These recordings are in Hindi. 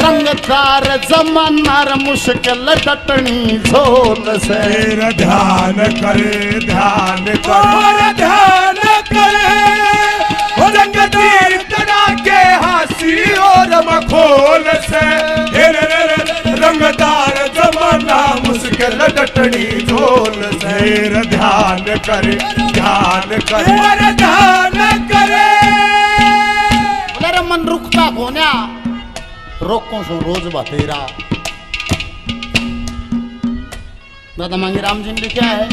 रंगदार जमानार मुश्किल डटनी झोल से। ध्यान करे ध्यान करे ध्यान करे रंग तीर तना के हासी और मखोल से। रंगदार जमाना मुश्किल डटनी झोल से। ध्यान करे ध्यान करे ध्यान करे। मन रुकता कोन्या रोकों सो रोज बतेरा। दादा मांगीराम जी ने लिखा है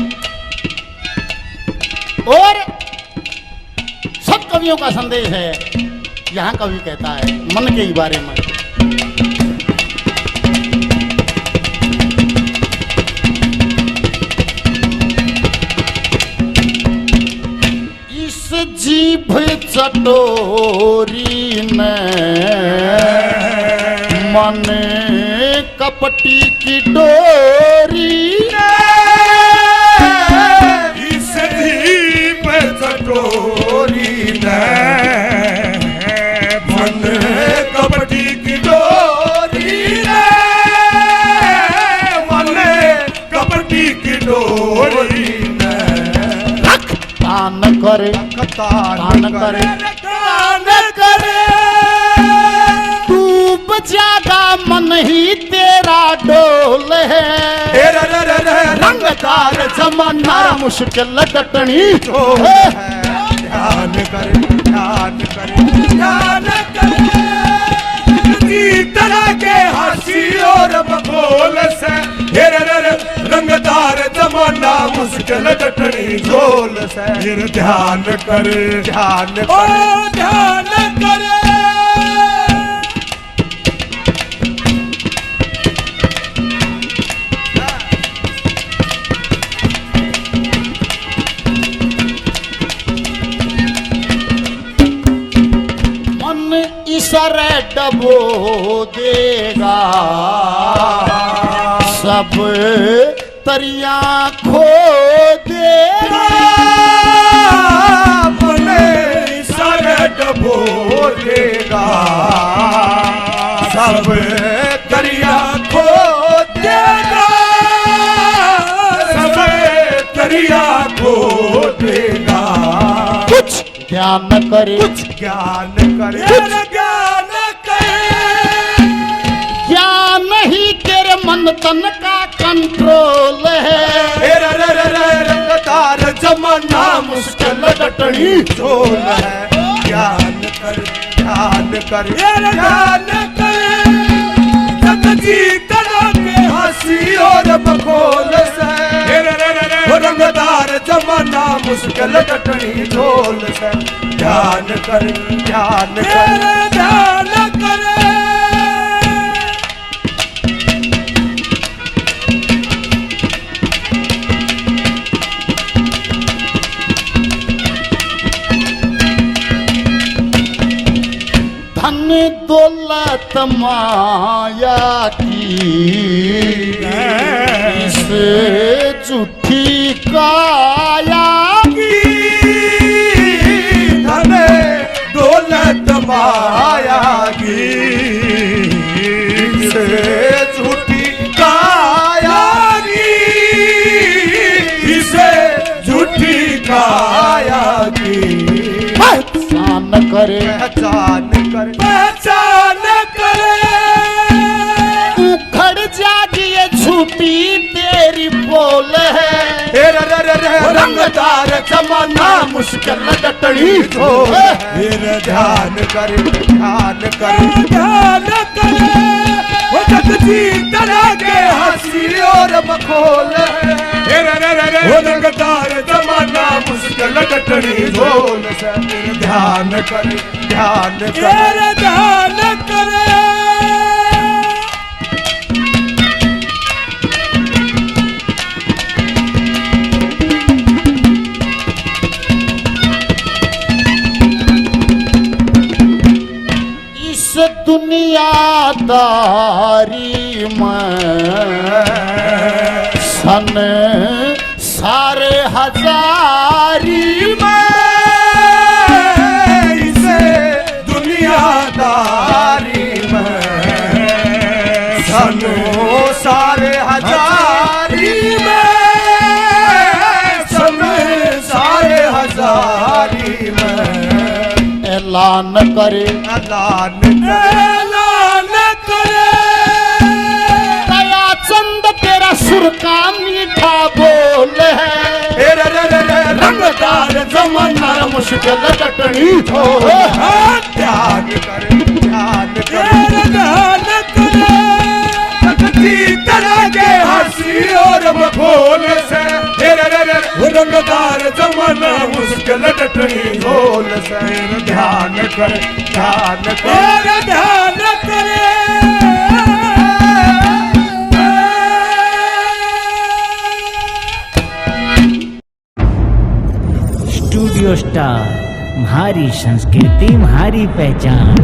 और सब कवियों का संदेश है। यहाँ कवि कहता है मन के ही बारे में। इस जीभ चटोरी ने मन कपटी की डोरी। इस जीभ चटोरी ने मन कपटी की डोरी ने मन कपटी की डोरी ने। तान करे तान करे तान करे डूब जागा मन ही तेरा डोल है। रंगदार जमाना मुश्किल डटनी झोल है। ध्यान करे ध्यान करे ध्यान करे तरह के हंसी और मखोल से। रंगदार जमाना मुश्किल डटनी झोल से। ध्यान करे ध्यान करे ध्यान करे। सर डबो देगा सब तरिया खो देगा। सर डबो देगा सब तरिया खो देगा। सब तरिया खो देगा। कुछ ज्ञान करे कुछ ज्ञान करे ज्ञान करे। ज्ञान ही तेरे मन तन का कंट्रोल है। रंगदार जमाना मुश्किल डटनी झोल है। ज्ञान करे ध्यान करे ध्यान करे। जगजी तना के हंसी और मखोल से। रंगदार जमाना मुश्किल डटनी झोल से। ध्यान करे ध्यान करे ध्यान करे। धन दौलत माया की इस झूठी काया की। धन दौलत माया की इस झूठी काया की। इसे झूठी काया की। पहचान करे पहचान करे पहचान करे। उखड़ जागी ये झूठी तेरी बोल है। रंगदार जमाना मुश्किल डटनी झोल है। ध्यान करे ध्यान करे ध्यान करे। जगजी तरह के हंसी और मखोल है। रंगदार जमाना मुश्किल डटनी झोल से। ध्यान करे ध्यान करे ध्यान करे। इस दुनियादारी में सन सारे हजारी में। इसे दुनियादारी न करे, अल्लाह न करे। दया चंद तेरा सुर का मीठा बोल है, रंगदार जमाना मुश्किल डटनी हो। ध्यान करे, ध्यान करे, ध्यान करे। सकती तरह के हंसी और मखौल से, रंगदार जमाना मुश्किल डटनी ढोल से। ध्यान करे, ध्यान करे, ध्यान करे। स्टूडियो स्टार, हमारी संस्कृति हमारी पहचान।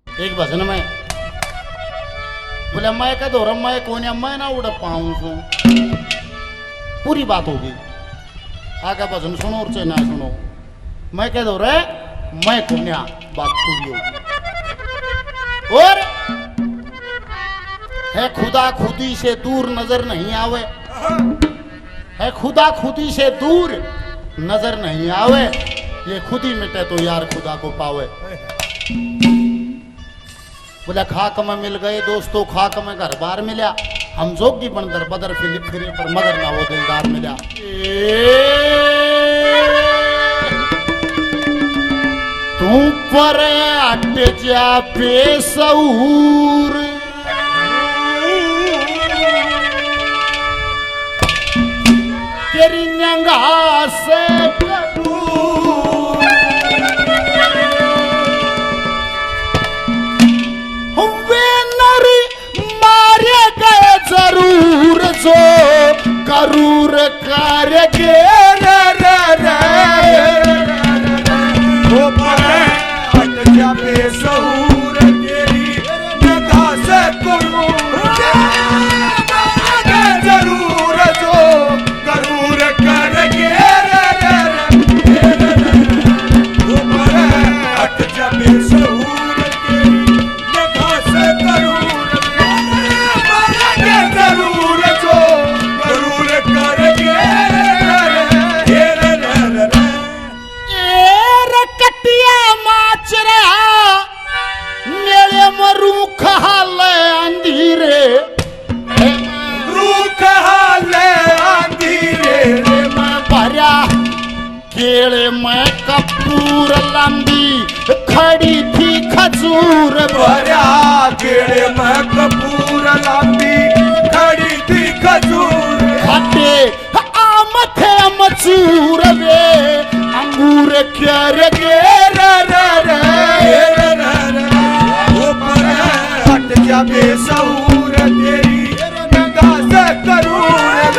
एक भजन में बोले मैं कह दो मैं कौन मैं ना उड़ पाऊं सो, पूरी बात होगी। आगे भजन सुनो और चाहे ना सुनो, मैं कह दो रे मैं कौन, बात पूरी होगी। और है खुदा खुदी से दूर नजर नहीं आवे, है खुदा खुदी से दूर नजर नहीं आवे, ये खुद ही मिटे तो यार खुदा को पावे। बोले खाक में मिल गए दोस्तों, खाक में घर बार मिला, हम जोगी बनकर बदर फिरे पर मगर ना वो दिलदार मिला। तू पर अट जा बेसऊर, तेरी नंगा से जरूर जो करूर करके वो पर हट जा बेसऊर, तेरी निगाह से करूर जरूर जो करूर करके। वो पर हट जा बेसऊर, तेरी निगाह से करूर जरूर जो करूर करके। कटिया माच रहा मेरे मरू खाल अंधीरे, रूख हाले अंधीरे। मैं भरा केले में कपूर लंबी खड़ी थी खजूर, भरा केड़े में कपूर लंबी खड़ी थी खजूर। हटे आम थे मचूर वे अंगूर क्यार गे वो पर हट जा बेसऊर, तेरी निगाह से करूर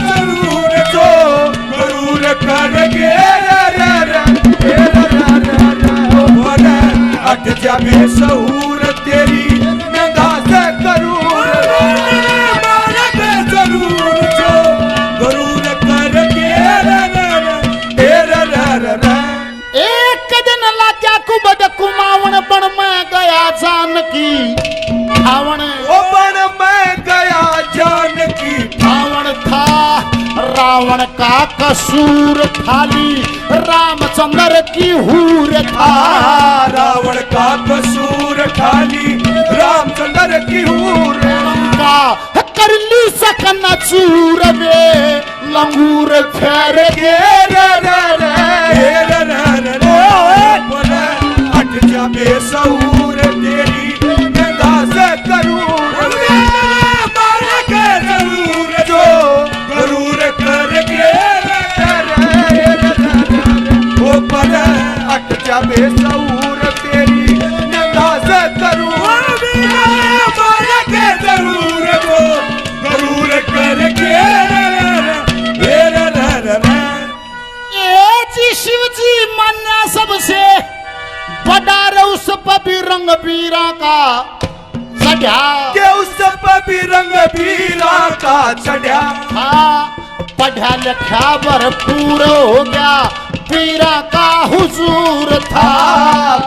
जरूर जो करूर करके। वो पर हट जा बेसऊर, तेरी निगाह से करूर जरूर जो करूर करके। एक दिन लाजा कुबद कुमावन बन में गया जानकी धावन, ओ बन में गया जानकी धावन था रावण का कसूर, थाली रामचंद्र की हूर था। रावण का कसूर ठाली रामचंद्र की हूर। का कर ली सकन चूर वे लंगूर फेर गे हट जा बेसऊर, तेरी निगाह से करूर जरूर जो करूर करके। वो पर हट जा बेसऊर, तेरी निगाह से करूर जरूर जो करूर करके। शिव जी मान्या सबसे बड़ा उस पपी रंग बीरा का चढ़ा, के उस पर भी रंग बीरा का चढ़ा। हाँ पढ़ा लिखा भरपूर हो गया, बीरा का हुजूर था।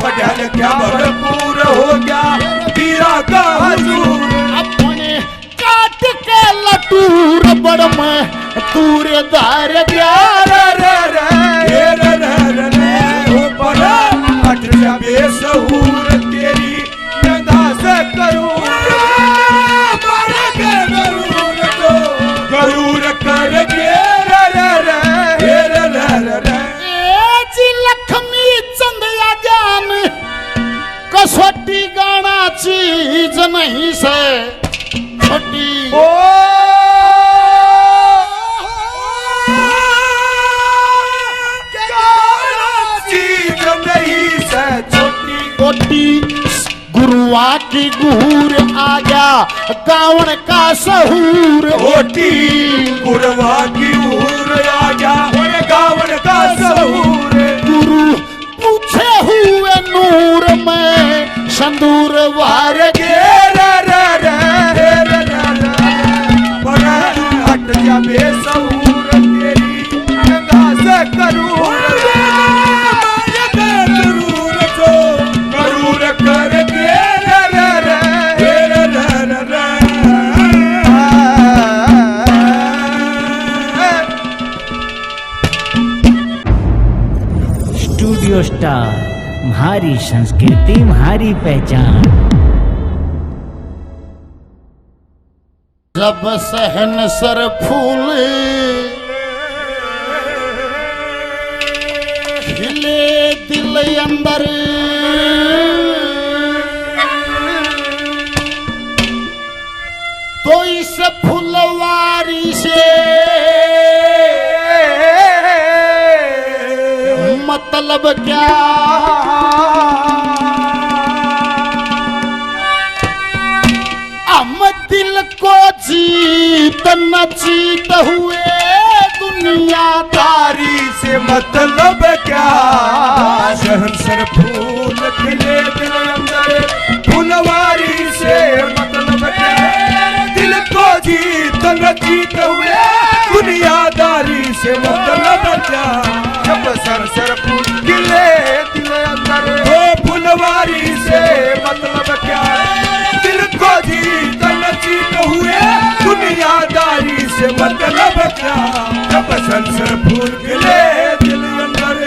पढ़ा लिखा भरपूर हो गया, बीरा का हुजूर। अपने काट के लटूर बड़ में तूरे दार गया। सहूर तेरी निंदा से करूं गरूर करके लक्ष्मी चंद ज्ञान कसोटी गाना चीज नहीं से छोटी चीज नहीं से छोटी कोटी गुरुआ की गुहूर आ गया गावन का सहूर ओटी गुरवा की उर आ जा गावन का सहूर गुरु पूछे हुए नूर में संदूर वार हट जा बेसहूर तेरी गंगा से करूर करूर करके स्टूडियो स्टार हमारी संस्कृति हमारी पहचान। जब सहन सर फूल खिले दिल अंदर तो इस फुलवारी से मतलब क्या हम दिल को जीत न जीत हुए दुनियादारी से मतलब क्या सहनसर फूल खिले दिल अंदर फुलवारी से मतलब क्या दिल को जीत न जीत हुए दुनियादारी से मतलब क्या जब सरसर फूल खिले दिल अंदर हो फुलवारी से मतलब क्या दिल को जीत न जीत हुए दुनियादारी से मतलब क्या जब सरसर फूल खिले दिल अंदर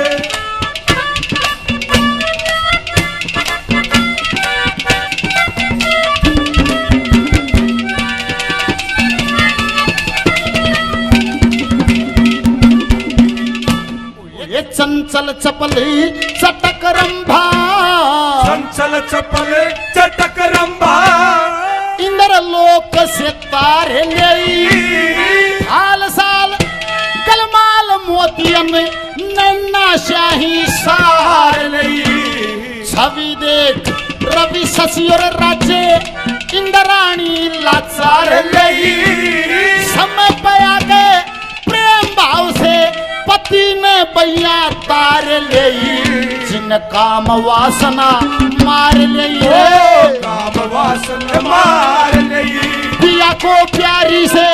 ये चंचल चपल चटक रंभा चंचल चपल चटक रंभा इंद्र लोक से तारे ले हाल साल गलमाल मोतियन नन्ना शाही सार लई छवि देख रवि शशि और राज्य इंद्राणी लाचार लई समय पे आगे प्रेम भाव से पति ने बैया तार ले जिन काम वासना मार ले काम वासना मार नहीं पिया को प्यारी से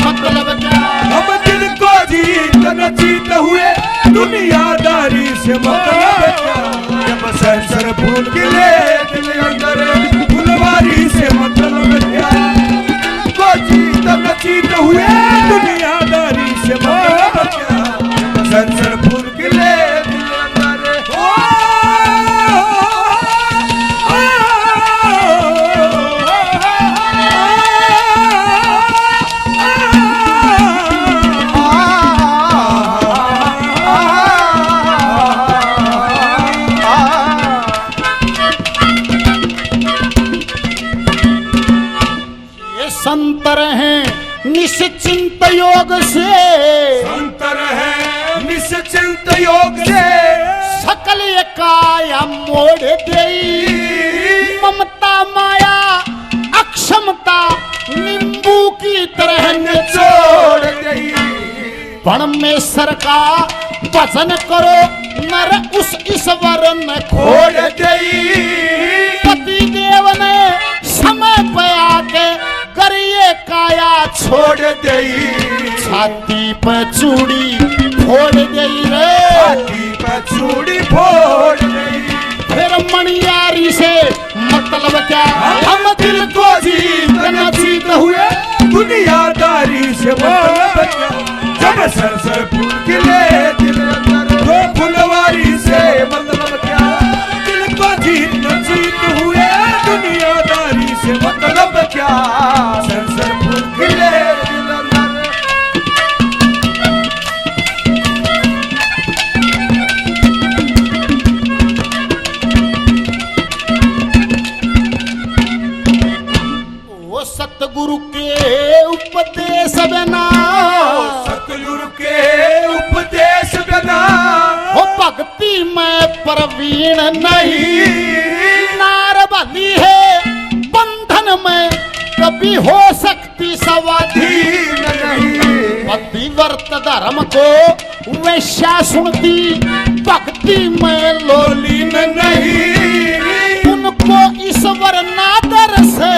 मतलब क्या हम दिल को जीत न जीत हुए दुनियादारी से मतलब क्या जब सरसर फूल खिले दिल अंदर फुलवारी से मतलब क्या दिल को जीत न जीत हुए दुनियादारी से मतलब क्या जब सरसर फूल खिले दिल अंदर संतर हैं निश्चिंत योग से संतर है निश्चिंत योग से सकल काया मोड़ गई ममता माया अक्षमता नींबू की तरह छोड़ गई परमेश्वर का भजन करो नर उस ईश्वर न छोड़ गई पति देव ने समय पे आके करिए काया छोड़ गई छाती पे चूड़ी फोड़ गई रे छाती पे चूड़ी फोड़ गई फिर मणियारी से मतलब क्या हम दिल को जीत न जीत हुए दुनियादारी से मतलब क्या जब सरसर फूल खिले दिल अंदर फुलवारी से मतलब क्या दिल को जीत प्रवीण नहीं, नार भली है बंधन में कभी हो सकती स्वाधीन नहीं। पतिव्रत धर्म को वैश्या सुनती, भक्ति में लोलीन नहीं। उनको ईश्वर नादर से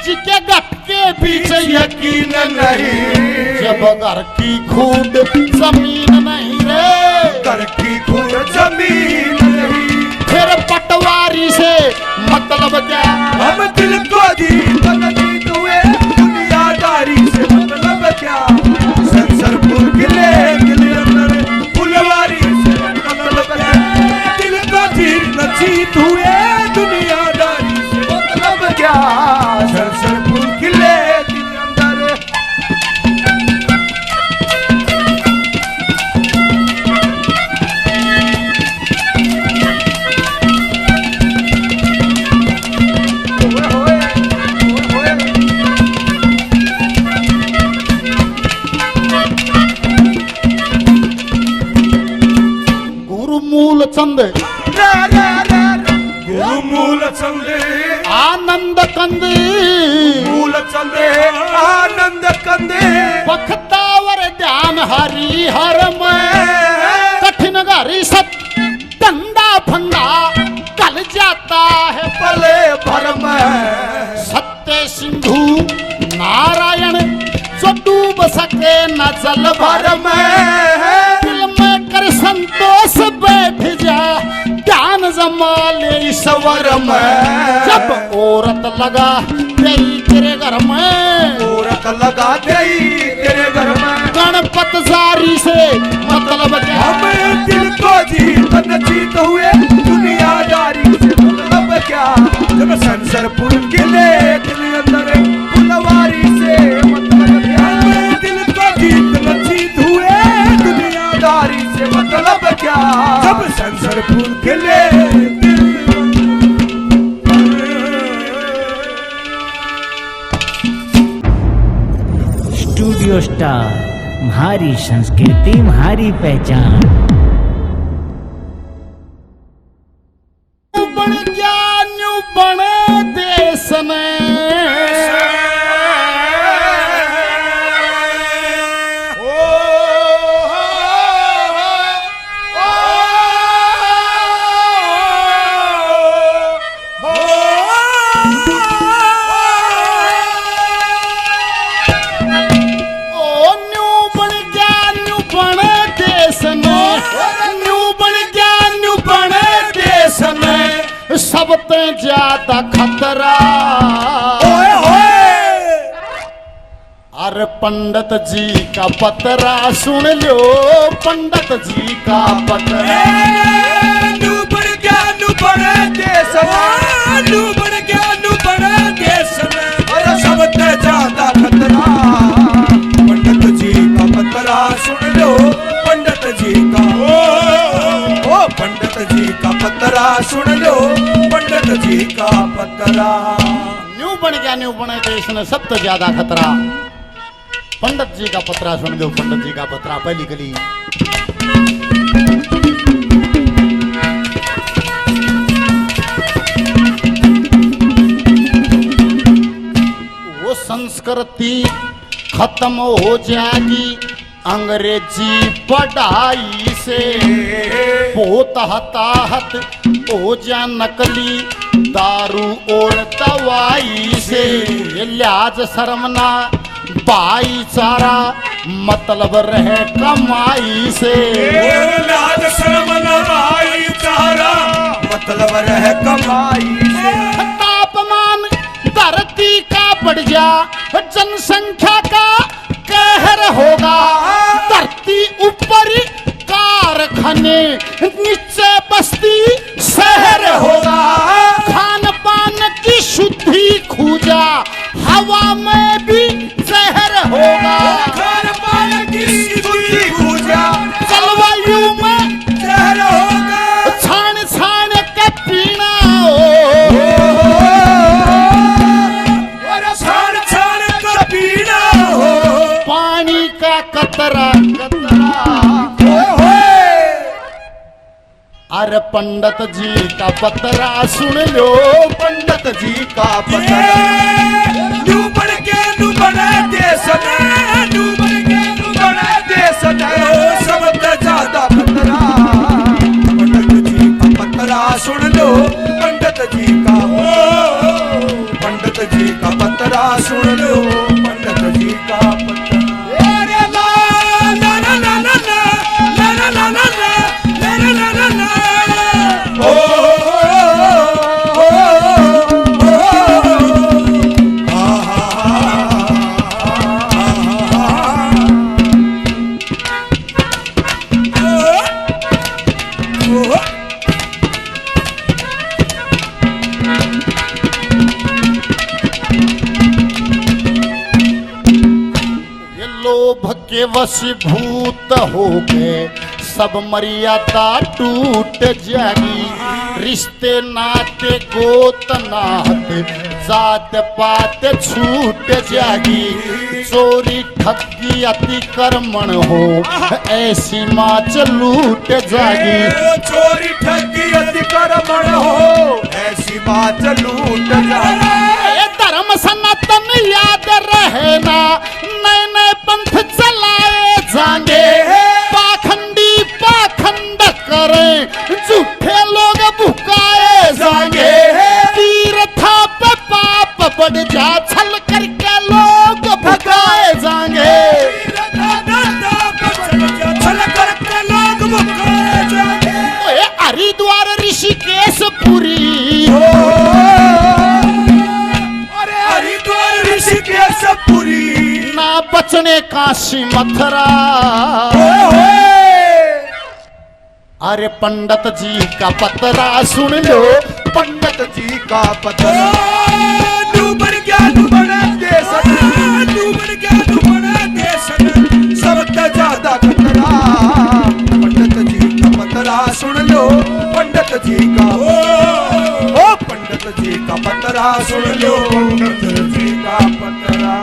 जिके घट के बीच यकीन नहीं। जब घर की खूद जमीन नहीं रे, घर की खून जमीन नहीं, फिर पटवारी से मतलब क्या? हम दिल को जीत नहीं हुए, दुनियादारी से मतलब क्या? संसरपुर किले किले अंदर फुलवारी से मतलब क्या? दिल को जीत हुए, दुनियादारी से मतलब क्या? संसरपुर किले किले अंदर गुरुमूल चंद, गुरुमूल चंदे आनंद कंद, मूल चंदे आनंद कंदे, बखतावर ध्यान हरि हर में, कठिन घरी सत डंडा फंडा कल जाता है पले भर में। सत्य सिंधु नारायण जो डूब सके न जल भर में। दिल में कर संतोष बैठ जा, ज्ञान जमा ले ईश्वर में। जब औरत लगा तेरी तेरे घर में, औरत लगा दे तेरे घर में, गणपत जारी से मतलब क्या? हम दिल को जीत न जीत हुए, दुनियादारी से मतलब क्या? जब संसरपुर किले किले अंदर फुलवारी से मतलब क्या? हम दिल को जीत न जीत हुए, दुनियादारी से मतलब क्या? जब संसरपुर किले स्टूडियो स्टार, हमारी संस्कृति हमारी पहचान। बन ज्ञान बने देश में, सबते ज्यादा खतरा। ओए होए, अरे पंडित जी का पतरा सुन लो, पंडित जी का पतरा। नूबड़ ज्ञान बड़े देश में, नूबड़ ज्ञान बड़े देश में, अरे सबसे ज्यादा खतरा। पंडित जी का पतरा सुन लो, पंडित जी का ओ पंडित जी का पतरा सुन लो, पंडित जी का पतरा। न्यू बन गया न्यू बने देश में सबसे ज्यादा खतरा। पंडित जी का पतरा सुन लो, पंडित जी का पतरा। पहली गली वो संस्कृति खत्म हो जाएगी अंग्रेजी पढ़ाई से। बहुत हताहत हो जा नकली दारू और दवाई से। लिहाज शर्मना भाईचारा मतलब रहे कमाई से। लाज शर्म न भाईचारा मतलब रहे कमाई से। तापमान धरती का बढ़ जा, जनसंख्या का कहर होगा। धरती ऊपर कारखाने, नीचे बस्ती शहर होगा। खान पान की शुद्धि खूजा, हवा में भी जहर होगा। खान पान की शुद्धि खूजा, जलवायु में जहर होगा। छान छान के पीना छान छान का पीना हो। पानी का कतरा कतरा। अरे पंडित जी का पतरा सुन लो, पंडित जी का पतरा नू बढ़ के नू बना देश नू बढ़ के नू बना देश सबसे ज्यादा पतरा पंडित जी का पतरा सुन लो, पंडित जी का पंडित जी का पतरा सुन लो, पंडित जी का पतरा के वशीभूत हो गए, सब मर्यादा टूट जाएगी, रिश्ते नाते गोत नात जात पात छूट जाएगी, चोरी ठगी अतिक्रमण हो ऐसी माच लूट जाएगी, चोरी ठगी अतिक्रमण हो ऐसी माच लूट जाएगी। धर्म सनातन याद रहना, नए नए पंथ चलाए जाएंगे, पाखंडी पाखंड करें, झूठे लोग भुकाए जाएंगे, तीर्था पे पाप बढ़ जा, छल करके लोग भुकाए जाएंगे, छल करके लोग भुकाए जाएंगे। हरिद्वार ऋषिकेश पुरी ऋषिकेश पुरी ना बचने काशी मथुरा। अरे पंडित जी का पतरा सुन लो, पंडित जी का पतरा डूबन क्या डूबन देश डूबन क्या डूबन देश सबसे ज्यादा खतरा पंडित जी का पतरा सुन लो, पंडित जी का ओ पंडित जी का पतरा सुन लो, पंडित जी का पतरा।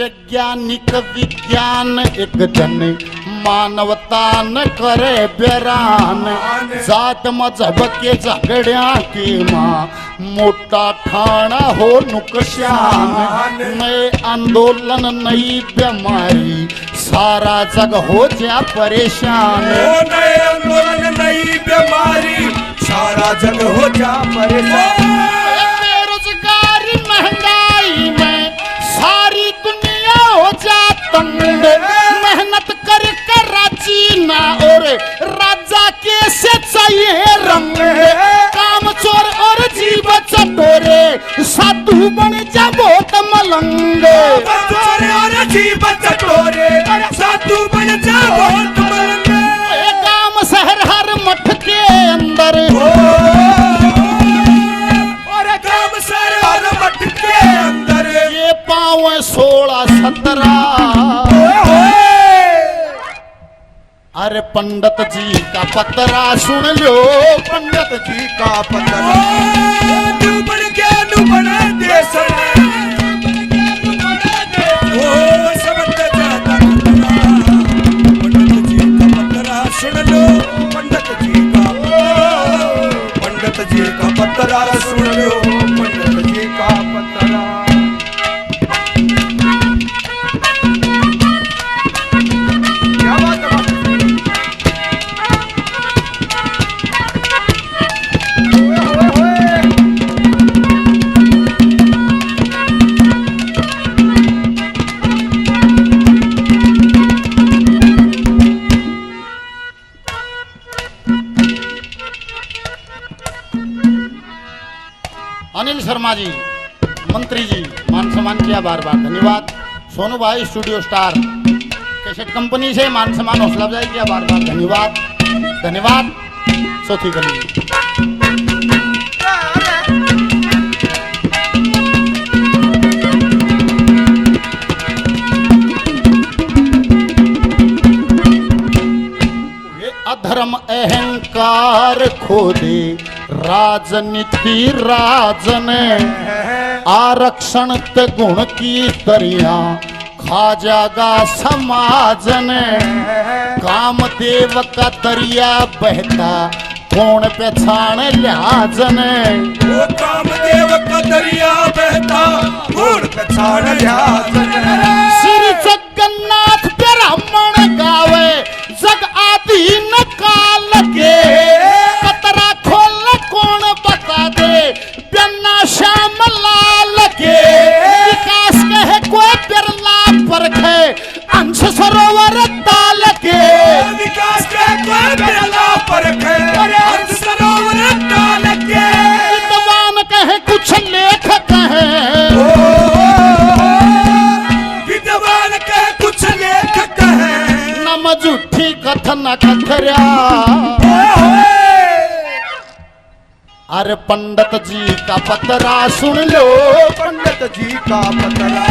वैज्ञानिक विज्ञान एक जन मानवता न करे बेरान, जात मजहब के झगड़िया की माँ मोटा ठाणा हो नुकसान, नए आंदोलन नई बीमारी सारा जग हो जा परेशान, नए आंदोलन नई बीमारी सारा जग हो जा परेशान, बेरोजगारी महंगाई में सारी दुनिया हो जा तंग, मेहनत कर कर राजी ना और राजा कैसे चाहिए रंग, काम चोर और जीव चटोरे साधु बन जा बहुत मलंग, चोर और जीव चटोरे साधु बन जा बहुत मलंग, काम शहर हर मठ के अंदर और काम शहर हर मठ के अंदर ये पाँव 16-17। अरे पंडित जी का पतरा सुन लो, पंडित जी का पतरा डूबन क्या डूबन देश ओ सबसे ज्यादा पंडित जी का पतरा सुन लो, पंडित जी का पतरा सुन लो, पंडित जी का पतरा। क्या बात है क्या बार बार धन्यवाद। सोनू भाई स्टूडियो स्टार कैसेट कंपनी से मान सम्मान हौसला अफजाई किया, बार बार धन्यवाद धन्यवाद। चौथी गली अधर्म अहंकार खोदे राजनीति राजन, आरक्षण ते गुण की दरिया खा जागा समाजन। कामदेव का दरिया बहता कौन पहचान लिहाजन, वो कामदेव का दरिया बहता कौन पहचान लिहाजन। श्री जगन्नाथ ब्राह्मण गावे जग आधीन काल के, कतरा खोल कौन बता दे बिना श्याम लाल के। विकास कहे कोई बिरला परखे अंश सरोवर ताल के, विकास कहे कोई बिरला परखे अंश सरोवर ताल के। विद्वान कहे कुछ लेख कहे, विद्वान कहे कुछ लेख कहे, नम झूठी कथन कथर्या। अरे पंडित जी का पतरा सुन लो, पंडित जी का पतरा।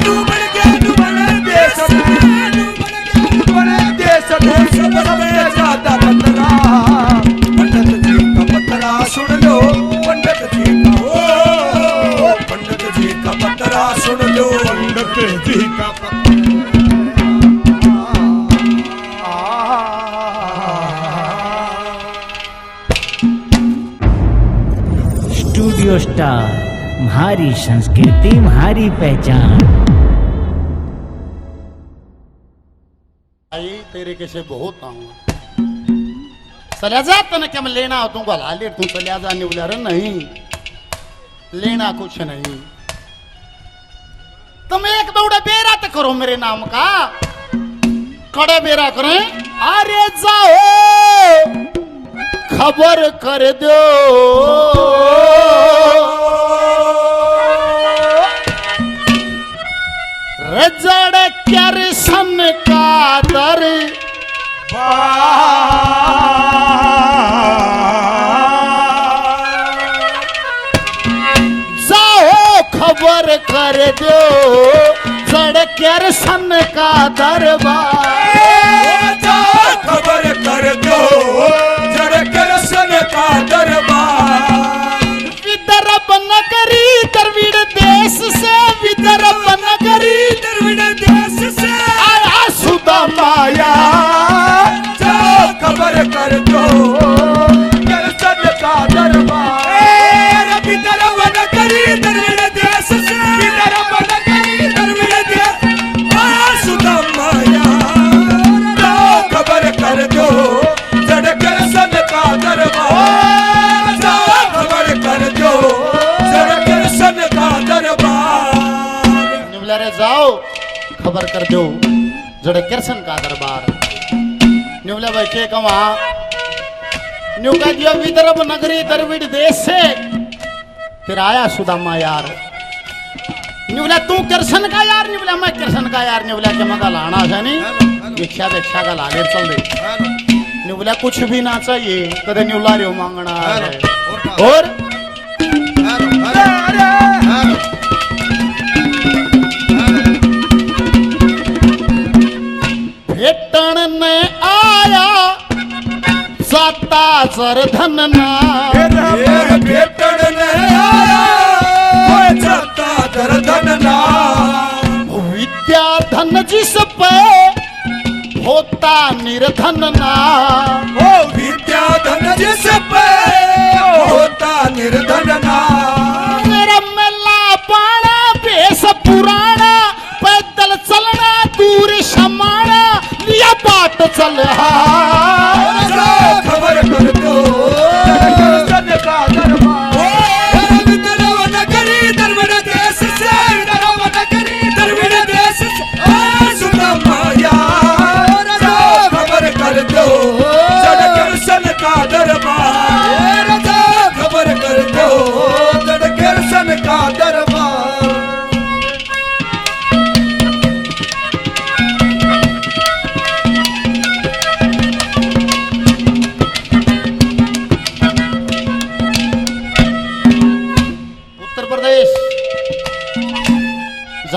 डूबन के डूबन देश में, डूबन देश में सबसे ज्यादा पतरा। पंडित जी का पतरा सुन लो, पंडित जी का, ओ पंडित जी का पतरा सुन लो, पंडित जी का पतरा। स्टूडियो स्टार, हमारी संस्कृति हमारी पहचान। आई तेरे कैसे बहुत आऊंगा, चला जा तने क्या मैं लेना हो तुमको ला ले, तू चला जा नहीं बोला नहीं लेना कुछ नहीं। तुम एक दौड़ा बेरा तो करो मेरे नाम का, कड़े बेरा करें। अरे जाओ खबर कर दो, रजड़ कर सन का दर जाओ खबर कर दो, जड़ कर सन का दरबार। खबर कर दो जड़ कर सन का दरबार। विदर्भ नगरी द्रविड़ देश से, विदर्भ नगरी द्रविड़ देश से आया सुदामाया। जाओ खबर कर दो कर सन का दरबार। विदर्भ नगरी द्रविड़ देश से, विदर्भ नगरी द्रविड़ देश आया सुदामाया। जाओ खबर कर दो जड़ कर सन का दरबार। जाओ खबर कर दो जड़ कर सन का दरबार। निवला रे जाओ खबर कर दो जड़े कृष्ण का दरबार। निवला भाई के कमा न्यू का दिया विदर्भ नगरी द्रविड़ देश से, फिर आया सुदामा यार। निवला तू कृष्ण का यार, निवला मैं कृष्ण का यार। निवला के मगा लाना है नहीं भिक्षा भिक्षा का लाले चल दे। निवला कुछ भी ना चाहिए कदे निवला रे मांगना है। और भेटन ने आया जाता जरधन ना, भेटन ने आया जाता जरधन ना। विद्या धन जिस पे होता निर्धन ना, ओ विद्या धन जिस पे होता निर्धन ना। मेरा मेला पाना बेस पुराना, पैदल चलना दूर समाना, लिया बाट चल खबर कर दो सन का दरबार। विदर्भ नगरी द्रविड़ देश से, विदर्भ नगरी द्रविड़ देश से सुदामा यार। खबर कर दो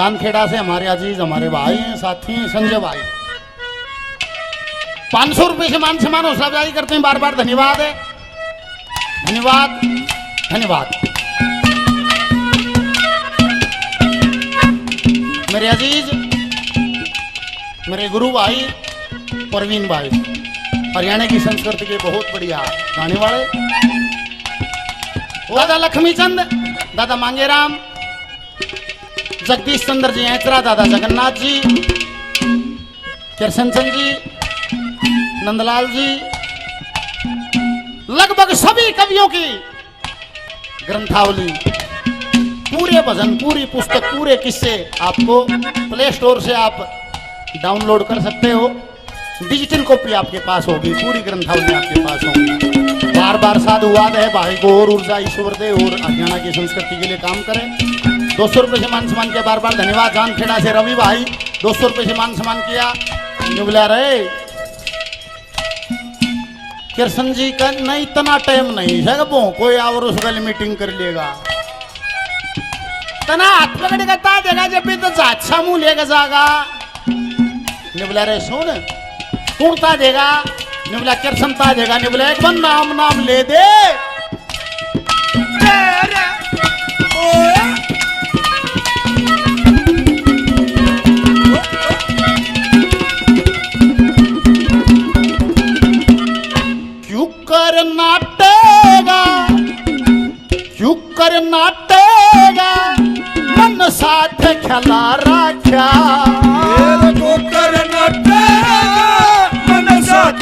जानखेड़ा से हमारे अजीज हमारे भाई हैं, साथी हैं, संजय भाई 500 रुपए से मान सम्मान हौसला अफजाई करते हैं। बार बार धन्यवाद है, धन्यवाद धन्यवाद। मेरे अजीज मेरे गुरु भाई परवीन भाई, हरियाणा की संस्कृति के बहुत बढ़िया गाने वाले, दादा लक्ष्मी चंद, दादा मांगेराम, जगदीश चंद्र जी ऐचरा, दादा जगन्नाथ जी, कृष्ण चंद जी, नंदलाल जी, लगभग सभी कवियों की ग्रंथावली, पूरे भजन, पूरी पुस्तक, पूरे किस्से आपको प्ले स्टोर से आप डाउनलोड कर सकते हो। डिजिटल कॉपी आपके पास होगी, पूरी ग्रंथावली आपके पास होगी। बार बार साधुवाद है भाई को और ऊर्जा ईश्वर दे और हरियाणा की संस्कृति के लिए काम करें। 200 रुपये से मान सम्मान किया, बार बार धन्यवाद। जानखेड़ा से रवि भाई 200 रुपये से मान सम्मान किया। बुला रहे कृष्ण जी का नहीं, इतना टाइम नहीं है कोई और उस गल मीटिंग कर लेगा, तना हाथ पकड़ेगा ता देगा, जब भी तो अच्छा मुंह लेगा जागा। निबला रे सुन पूर्णता देगा, निबला कृष्णता देगा, निबला एक बार नाम नाम ले दे। क्यों कर नाटेगा, क्यों कर नाटेगा, मन साथ खिला राख्या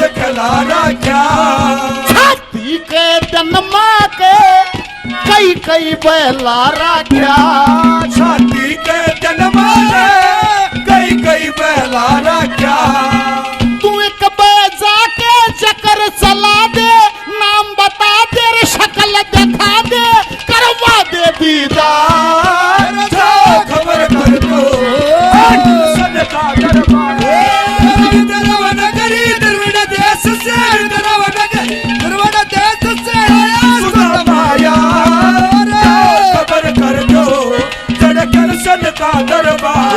खिला राख्या, छाती के जन्मा के कई कई बहला राख्या, छाती के जन्मा के कई कई बहला राख्या। तू एक बैजा के चक्कर चला दे, नाम बता दे रे शक्ल दिखा दे, करवा दे दीदार, खबर कर दो सदका दरबार। का दरबार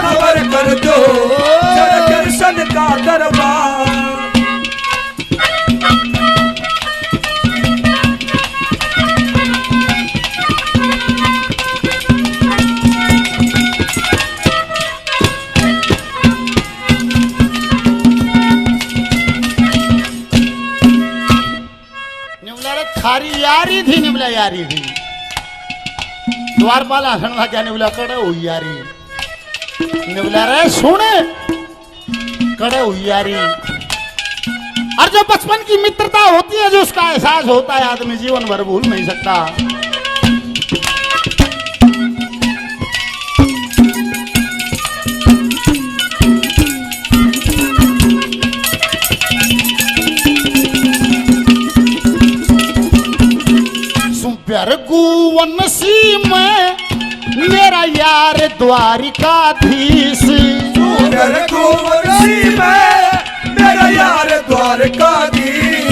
खबर कर दो कृष्ण का दरबार। निबला थारी यारी थी, निबला यारी थी, द्वारपाल हसन क्या निबला कड़े हुई यारी, निबला रे सुने कड़े हुई यारी। और जो बचपन की मित्रता होती है, जो उसका एहसास होता है, आदमी जीवन भर भूल नहीं सकता। प्यार गुवन सी में मेरा यार द्वारिकाधीश, प्यार गुवन सी में मेरा यार द्वारिकाधीश।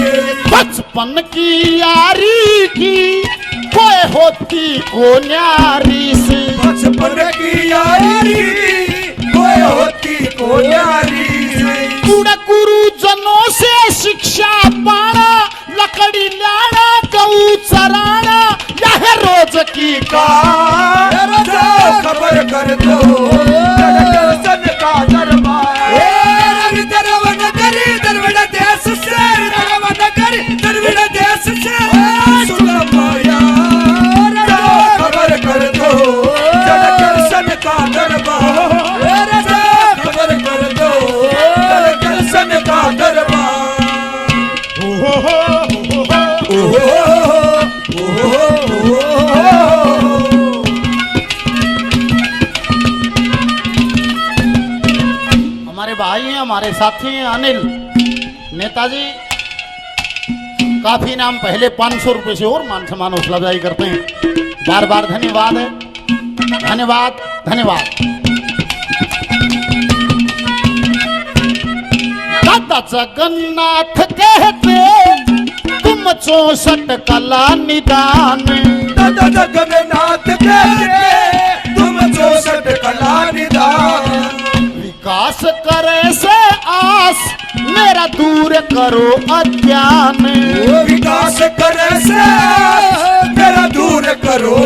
बचपन की यारी की कोई होती को न्यारी से, बचपन की यारी कोई होती को न्यारी से। गुरुजनों से शिक्षा पाना, लकड़ी लाना गऊ चराना, यह रोज की कार। खबर कर दो कृष्ण का दरबार। दरवन करी दरवन देश से, दरवन करी दरवन देश से सुलमाया। खबर कर दो कृष्ण का दरबार। खबर कर दो कृष्ण का दरबार। हमारे भाई हैं, हमारे साथी हैं अनिल नेताजी, काफी नाम पहले 500 रुपए से और मान सम्मान हौसला अफजाई करते हैं। बार बार धन्यवाद है, धन्यवाद धन्यवाद। दादा जगन्नाथ कहते तुम 64 कला निदान, दादा जगन्नाथ कहते तुम 64 कला निदान। विकास करे से आस मेरा दूर करो अज्ञान। विकास करे से मेरा दूर करो